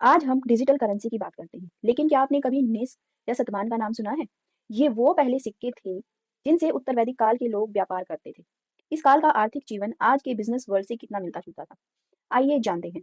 आज हम digital currency की बात करते हैं, लेकिन क्या आपने कभी निस या शतमान का नाम सुना है? ये वो पहले सिक्के थे जिनसे उत्तर वैदिक काल के लोग व्यापार करते थे। इस काल का आर्थिक जीवन आज के बिजनेस वर्ल्ड से कितना मिलता जुलता था, आइए जानते हैं।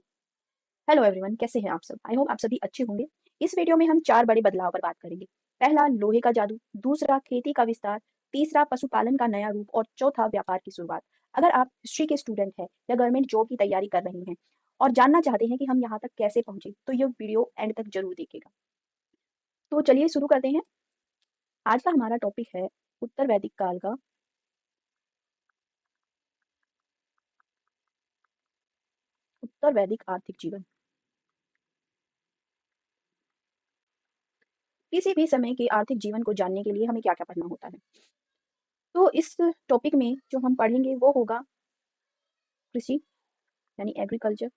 हेलो एवरीवन, कैसे हैं आप सब? आई होप आप सभी अच्छे होंगे। इस वीडियो में हम चार बड़े बदलाव पर बात करेंगे। पहला, लोहे का जादू। दूसरा, खेती का विस्तार। तीसरा, पशुपालन का नया रूप। और चौथा, व्यापार की शुरुआत। अगर आप हिस्ट्री के स्टूडेंट हैं या गवर्नमेंट जॉब की तैयारी कर रहे हैं और जानना चाहते हैं कि हम यहाँ तक कैसे पहुंचे, तो ये वीडियो एंड तक जरूर देखिएगा। तो चलिए शुरू करते हैं। आज का हमारा टॉपिक है उत्तर वैदिक काल का उत्तर वैदिक आर्थिक जीवन। किसी भी समय के आर्थिक जीवन को जानने के लिए हमें क्या क्या पढ़ना होता है? तो इस टॉपिक में जो हम पढ़ेंगे वो होगा कृषि, यानी एग्रीकल्चर।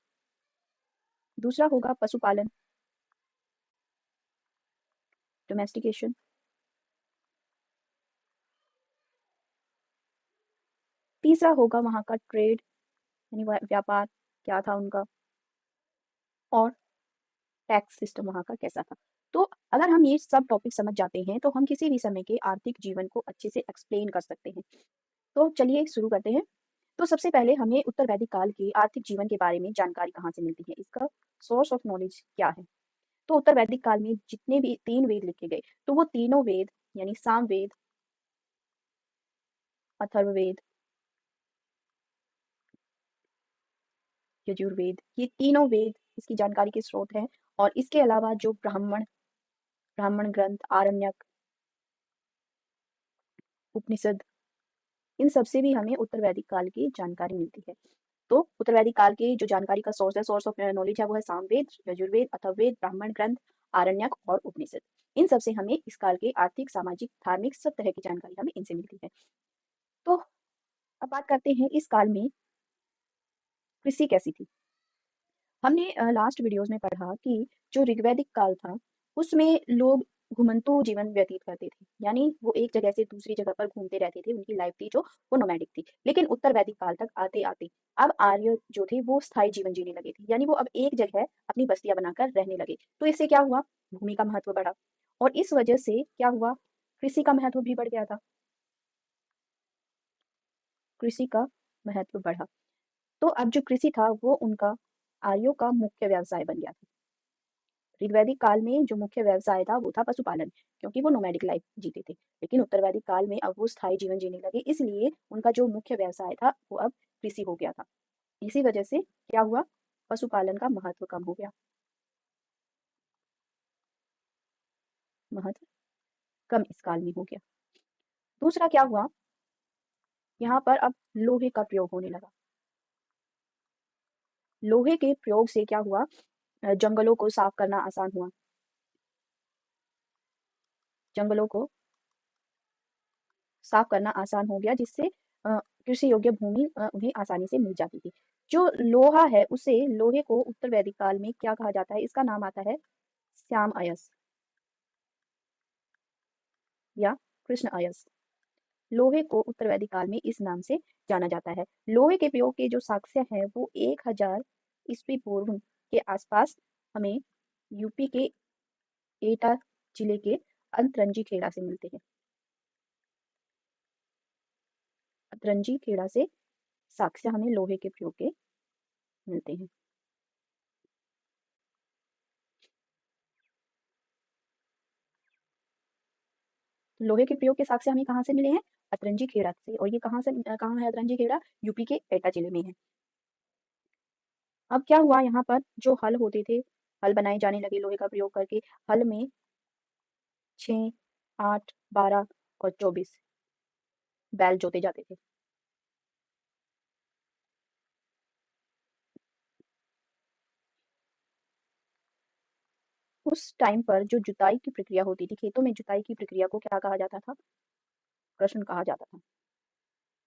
दूसरा होगा पशुपालन, डोमेस्टिकेशन। तीसरा होगा वहाँ का ट्रेड, यानी व्यापार क्या था उनका। और टैक्स सिस्टम वहाँ का कैसा था। तो अगर हम ये सब टॉपिक समझ जाते हैं तो हम किसी भी समय के आर्थिक जीवन को अच्छे से एक्सप्लेन कर सकते हैं। तो चलिए शुरू करते हैं। तो सबसे पहले हमें उत्तर वैदिक काल के आर्थिक जीवन के बारे में जानकारी कहाँ से मिलती है, इसका सोर्स ऑफ नॉलेज क्या है? तो उत्तर वैदिक काल में जितने भी 3 वेद लिखे गए, तो वो तीनों वेद यानी सामवेद, अथर्ववेद, यजुर्वेद, ये तीनों वेद इसकी जानकारी के स्रोत हैं। और इसके अलावा जो ब्राह्मण ब्राह्मण ग्रंथ, आरण्यक, उपनिषद, इन सब से भी हमें उत्तर वैदिक काल की जानकारी मिलती है। तो उत्तर वैदिक काल की जो जानकारी का सोर्स है, सोर्स ऑफ नॉलेज है, वो है सामवेद, यजुर्वेद, अथर्ववेद, ब्राह्मण ग्रंथ, आरण्यक और उपनिषद। इन सब से हमें इस काल के आर्थिक, सामाजिक, धार्मिक सब तरह की जानकारी हमें इनसे मिलती है। तो अब बात करते हैं इस काल में कृषि कैसी थी। हमने लास्ट वीडियोस में पढ़ा कि जो ऋग्वैदिक काल था उसमें लोग घुमंतू जीवन व्यतीत करते थे, यानी वो एक जगह से दूसरी जगह पर घूमते रहते थे। उनकी लाइफ थी जो वो नोमैडिक थी। लेकिन उत्तर वैदिक काल तक आते आते अब आर्य जो थे वो स्थायी जीवन जीने लगे थे, यानी वो अब एक जगह अपनी बस्तियां बनाकर रहने लगे। तो इससे क्या हुआ? भूमि का महत्व बढ़ा। और इस वजह से क्या हुआ? कृषि का महत्व भी बढ़ गया था। कृषि का महत्व बढ़ा। तो अब जो कृषि था वो उनका आर्यों का मुख्य व्यवसाय बन गया था। ऋग्वैदिक काल में जो मुख्य व्यवसाय था वो था पशुपालन, क्योंकि वो नोमैडिक लाइफ जीते थे। लेकिन उत्तर वैदिक काल में अब वो स्थायी जीवन जीने लगे, इसलिए उनका जो मुख्य व्यवसाय था वो अब कृषि हो गया था। इसी वजह से क्या हुआ? पशुपालन का महत्व कम हो गया। महत्व कम इस काल में हो गया। दूसरा क्या हुआ? यहाँ पर अब लोहे का प्रयोग होने लगा। लोहे के प्रयोग से क्या हुआ? जंगलों को साफ करना आसान हुआ। जंगलों को साफ करना आसान हो गया, जिससे कृषि योग्य भूमि उन्हें आसानी से मिल जाती थी। जो लोहा है उसे लोहे को उत्तर वैदिक काल में क्या कहा जाता है? इसका नाम आता है श्याम अयस या कृष्ण अयस। लोहे को उत्तर वैदिक काल में इस नाम से जाना जाता है। लोहे के प्रयोग के जो साक्ष्य हैं वो 1000 ईस्वी पूर्व के आसपास हमें यूपी के एटा जिले के अंतरंजी खेड़ा से मिलते हैं। अंतरंजी खेड़ा से साक्ष्य हमें लोहे के प्रयोग के मिलते हैं। लोहे के प्रयोग के साक्ष्य हमें कहाँ से मिले हैं? अतरंजी खेड़ा से। और ये कहाँ है अतरंजी खेड़ा? यूपी के एटा जिले में है। अब क्या हुआ? यहाँ पर जो हल होते थे, हल बनाए जाने लगे लोहे का प्रयोग करके। हल में 6, 8, 12 और 24 बैल जोते जाते थे। उस टाइम पर जो जुताई की प्रक्रिया होती थी, खेतों में जुताई की प्रक्रिया को क्या कहा जाता था? कृषण कहा जाता था।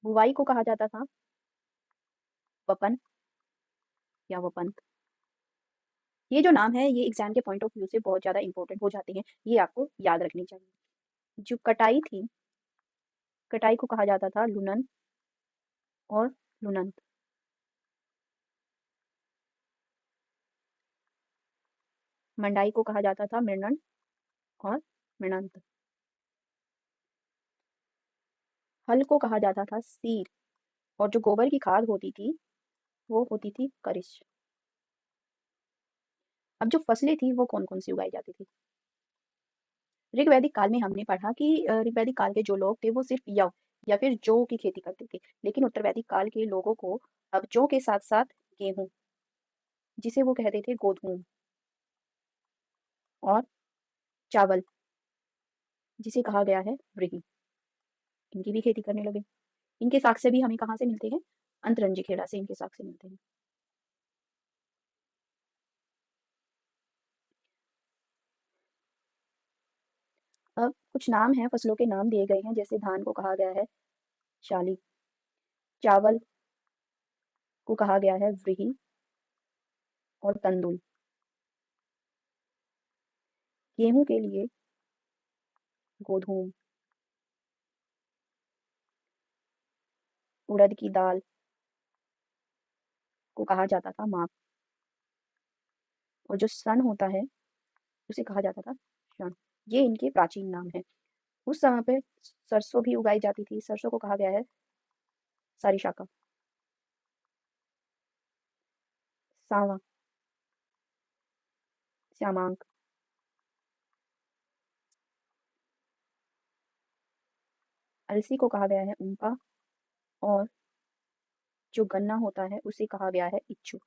बुवाई को कहा जाता था वपन या वपंत। ये जो नाम है ये एग्जाम के पॉइंट ऑफ व्यू से बहुत ज्यादा इंपॉर्टेंट हो जाते हैं, ये आपको याद रखनी चाहिए। जो कटाई थी, कटाई को कहा जाता था लुनन और लुनंत। मंडाई को कहा जाता था मृणन और मृणांत। हल को कहा जाता था सीर, और जो गोबर की खाद होती थी वो होती थी करिश। अब जो फसलें थी वो कौन कौन सी उगाई जाती थी? ऋग्वैदिक काल में हमने पढ़ा कि ऋग्वैदिक काल के जो लोग थे वो सिर्फ यव या फिर जौ की खेती करते थे, लेकिन उत्तर वैदिक काल के लोगों को अब जौ के साथ साथ गेहूं, जिसे वो कहते थे गोधूम, और चावल, जिसे कहा गया है व्रीहि, इनकी भी खेती करने लगे। इनके साक्ष्य भी हमें कहाँ से मिलते हैं? अंतरंजी खेड़ा से इनके साक्ष्य मिलते हैं। अब कुछ नाम हैं, फसलों के नाम दिए गए हैं, जैसे धान को कहा गया है शाली, चावल को कहा गया है व्रीहि और तंदुल, गेहूं के लिए गोधूम, उड़द की दाल को कहा जाता था माप, और जो सन होता है उसे कहा जाता था क्षण। ये इनके प्राचीन नाम है। उस समय पे सरसों भी उगाई जाती थी, सरसों को कहा गया है सारिशाका। सावा, श्यामांक, अलसी को कहा गया है उम्पा, और जो गन्ना होता है उसे कहा गया है इच्छु।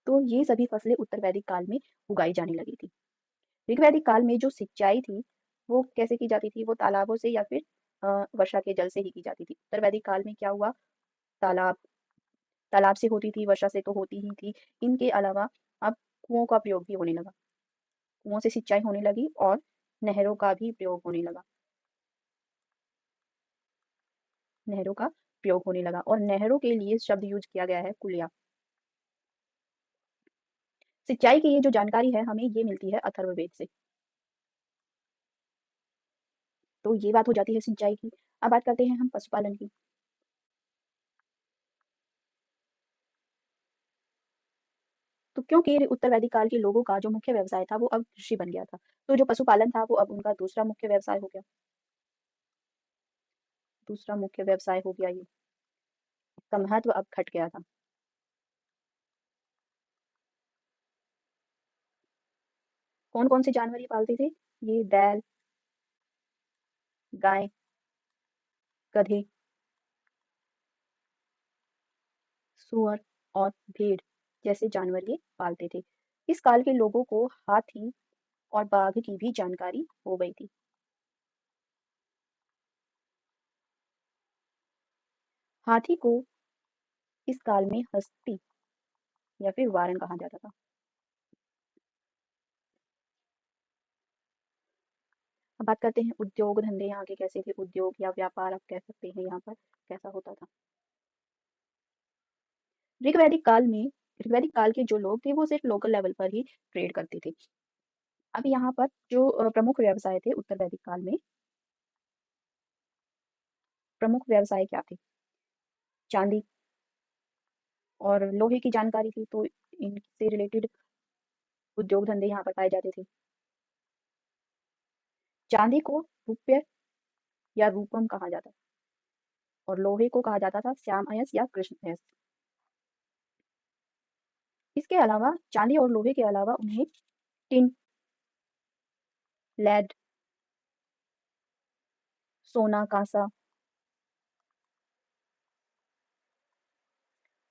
तो ये सभी फसलें उत्तर वैदिक काल में उगाई जाने लगी थी। ऋग्वैदिक काल में जो सिंचाई थी वो कैसे की जाती थी? वो तालाबों से या फिर वर्षा के जल से ही की जाती थी। उत्तर वैदिक काल में क्या हुआ? तालाब, तालाब से होती थी, वर्षा से तो होती ही थी। इनके अलावा अब कुओं का प्रयोग भी होने लगा, कुओं से सिंचाई होने लगी, और नहरों का भी प्रयोग होने लगा, नहरों का प्रयोग होने लगा, और नहरों के लिए शब्द यूज किया गया है कुलिया। सिंचाई की ये जो जानकारी है हमें ये मिलती है अथर्ववेद से। तो ये बात हो जाती है सिंचाई की। अब बात करते हैं हम पशुपालन की। तो क्योंकि उत्तर वैदिक काल के लोगों का जो मुख्य व्यवसाय था वो अब कृषि बन गया था, तो जो पशुपालन था वो अब उनका दूसरा मुख्य व्यवसाय हो गया, दूसरा मुख्य व्यवसाय हो गया ये। इसका महत्व अब घट गया था। कौन कौन से जानवर ये पालते थे? ये बैल, गाय, गधे, सुअर और भेड़ जैसे जानवर ये पालते थे। इस काल के लोगों को हाथी और बाघ की भी जानकारी हो गई थी। हाथी को इस काल में हस्ती या फिर वारन कहा जाता था। अब बात करते हैं उद्योग धंधे यहाँ के कैसे थे, उद्योग या व्यापार आप कह सकते हैं यहाँ पर कैसा होता था। ऋग्वैदिक काल में, ऋग्वैदिक काल के जो लोग थे वो सिर्फ लोकल लेवल पर ही ट्रेड करते थे। अब यहाँ पर जो प्रमुख व्यवसाय थे उत्तर वैदिक काल में, प्रमुख व्यवसाय क्या थे? चांदी और लोहे की जानकारी थी, तो इनसे रिलेटेड उद्योग धंधे यहाँ पर पाए जाते थे। चांदी को रुपये या रूपम कहा जाता था, और लोहे को कहा जाता था श्याम अयस या कृष्ण अयस। इसके अलावा चांदी और लोहे के अलावा उन्हें टिन, लेड, सोना, कांसा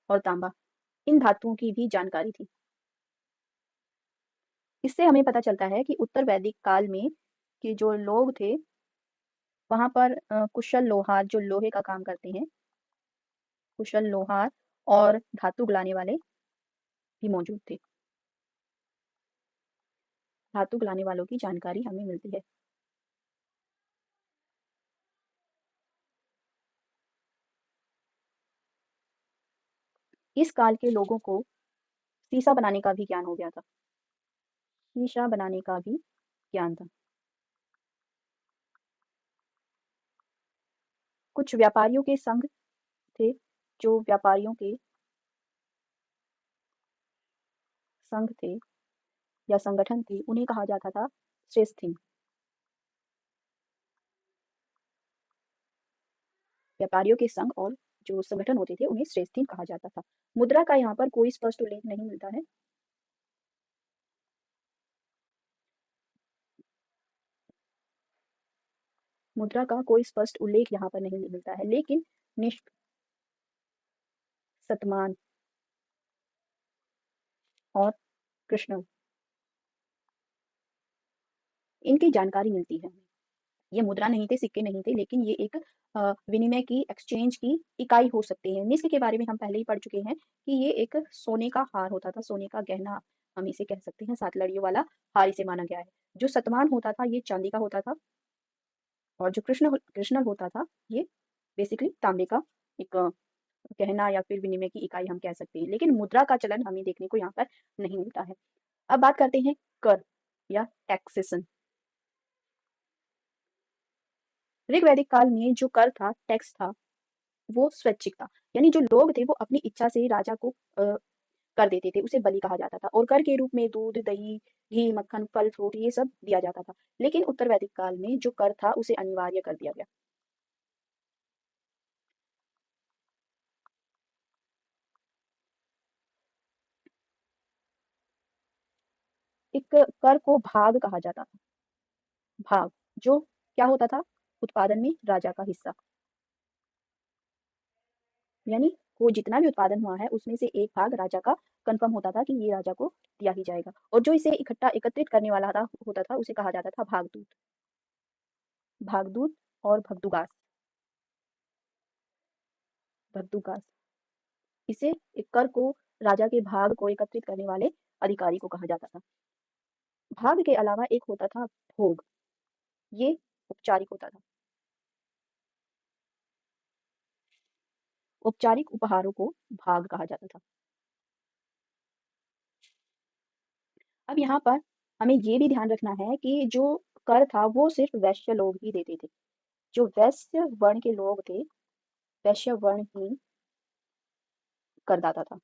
और तांबा, इन धातुओं की भी जानकारी थी। इससे हमें पता चलता है कि उत्तर वैदिक काल में के जो लोग थे वहां पर कुशल लोहार जो लोहे का काम करते हैं, कुशल लोहार और धातु गलाने वाले भी मौजूद थे। धातु गलाने वालों की जानकारी हमें मिलती है। इस काल के लोगों को शीशा बनाने का भी ज्ञान हो गया था, शीशा बनाने का भी ज्ञान था। कुछ व्यापारियों के संघ थे, जो व्यापारियों के संघ थे या संगठन थे उन्हें कहा जाता था श्रेष्ठिन। व्यापारियों के संघ और जो संगठन होते थे उन्हें श्रेष्ठिन कहा जाता था। मुद्रा का यहाँ पर कोई स्पष्ट उल्लेख नहीं मिलता है। मुद्रा का कोई स्पष्ट उल्लेख यहाँ पर नहीं मिलता है, लेकिन निष्क, शतमान और कृष्ण इनकी जानकारी मिलती है। ये मुद्रा नहीं थे, सिक्के नहीं थे, लेकिन ये एक विनिमय की, एक्सचेंज की इकाई हो सकते हैं। निस्क के बारे में हम पहले ही पढ़ चुके हैं कि ये एक सोने का हार होता था, सोने का गहना हम इसे कह सकते हैं, 7 लड़ियों वाला हार इसे माना गया है। जो शतमान होता था ये चांदी का होता था, और जो कृष्ण होता था ये बेसिकली तांबे का एक गहना या फिर विनिमय की इकाई हम कह सकते हैं। लेकिन मुद्रा का चलन हमें देखने को यहाँ पर नहीं मिलता है। अब बात करते हैं कर या टैक्सेशन। ऋग्वैदिक काल में जो कर था, टैक्स था, वो स्वैच्छिक था। यानी जो लोग थे वो अपनी इच्छा से राजा को कर देते थे, उसे बलि कहा जाता था, और कर के रूप में दूध, दही, घी, मक्खन, फल फ्रूट ये सब दिया जाता था। लेकिन उत्तर वैदिक काल में जो कर था उसे अनिवार्य कर दिया गया। एक कर को भाग कहा जाता था। भाग जो क्या होता था, उत्पादन में राजा का हिस्सा। यानी वो जितना भी उत्पादन हुआ है उसमें से एक भाग राजा का कंफर्म होता था कि ये राजा को दिया ही जाएगा, और जो इसे इकट्ठा एकत्रित करने वाला था होता था उसे कहा जाता था भागदूत। भागदूत और भगदुगास। भगदुगास इसे एक कर को, राजा के भाग को एकत्रित करने वाले अधिकारी को कहा जाता था। भाग के अलावा एक होता था भोग। ये औपचारिक होता था। औपचारिक उपहारों को भाग कहा जाता था। अब यहाँ पर हमें ये भी ध्यान रखना है कि जो कर था वो सिर्फ वैश्य लोग ही देते थे। जो वैश्य वर्ण के लोग थे, वैश्य वर्ण ही करदाता था।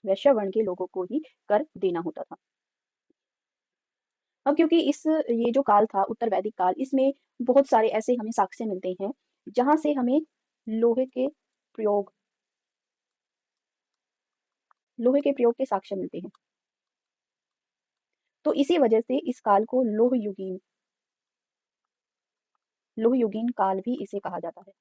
वैश्य वर्ण के लोगों को ही कर देना होता था। अब क्योंकि इस ये जो काल था उत्तर वैदिक काल, इसमें बहुत सारे ऐसे हमें साक्ष्य मिलते हैं जहां से हमें लोहे के प्रयोग लोहे के प्रयोग के साक्ष्य मिलते हैं। तो इसी वजह से इस काल को लोह युगीन काल भी इसे कहा जाता है।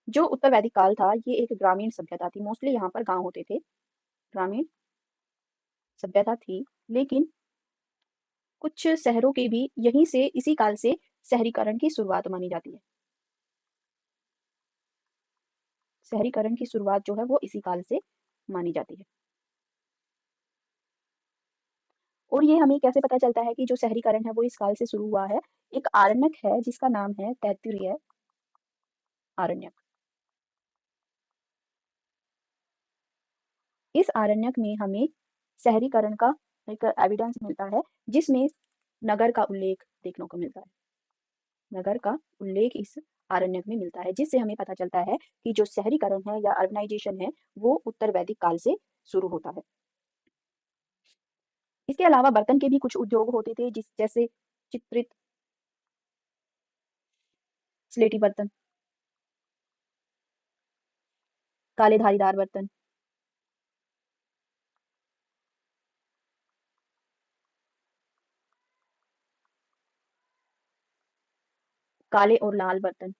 जो उत्तर वैदिक काल था ये एक ग्रामीण सभ्यता थी। मोस्टली यहाँ पर गांव होते थे। ग्रामीण सभ्यता थी, लेकिन कुछ शहरों के भी यहीं से, इसी काल से शहरीकरण की शुरुआत मानी जाती है। शहरीकरण की शुरुआत जो है वो इसी काल से मानी जाती है। और ये हमें कैसे पता चलता है कि जो शहरीकरण है वो इस काल से शुरू हुआ है? एक आरण्यक है जिसका नाम है तैत्तिरीय आरण्यक। इस आरण्यक में हमें शहरीकरण का एक एविडेंस मिलता है, जिसमें नगर का उल्लेख देखने को मिलता है। नगर का उल्लेख इस आरण्यक में मिलता है, जिससे हमें पता चलता है कि जो शहरीकरण है या अर्बनाइजेशन है वो उत्तर वैदिक काल से शुरू होता है। इसके अलावा बर्तन के भी कुछ उद्योग होते थे, जिस जैसे चित्रित स्लेटी बर्तन, काले धारीदार बर्तन, काले और लाल बर्तन,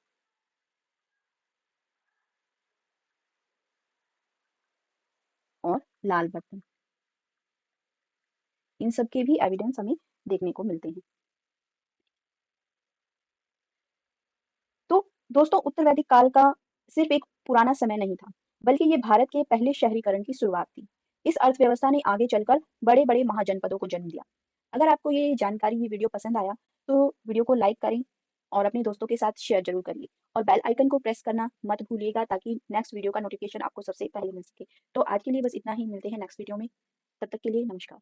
और लाल बर्तन, इन सब के भी एविडेंस हमें देखने को मिलते हैं। तो दोस्तों उत्तर वैदिक काल का सिर्फ एक पुराना समय नहीं था, बल्कि ये भारत के पहले शहरीकरण की शुरुआत थी। इस अर्थव्यवस्था ने आगे चलकर बड़े बड़े महाजनपदों को जन्म दिया। अगर आपको ये जानकारी, ये वीडियो पसंद आया तो वीडियो को लाइक करें और अपने दोस्तों के साथ शेयर जरूर करिए, और बेल आइकन को प्रेस करना मत भूलिएगा ताकि नेक्स्ट वीडियो का नोटिफिकेशन आपको सबसे पहले मिल सके। तो आज के लिए बस इतना ही, मिलते हैं नेक्स्ट वीडियो में। तब तक के लिए नमस्कार।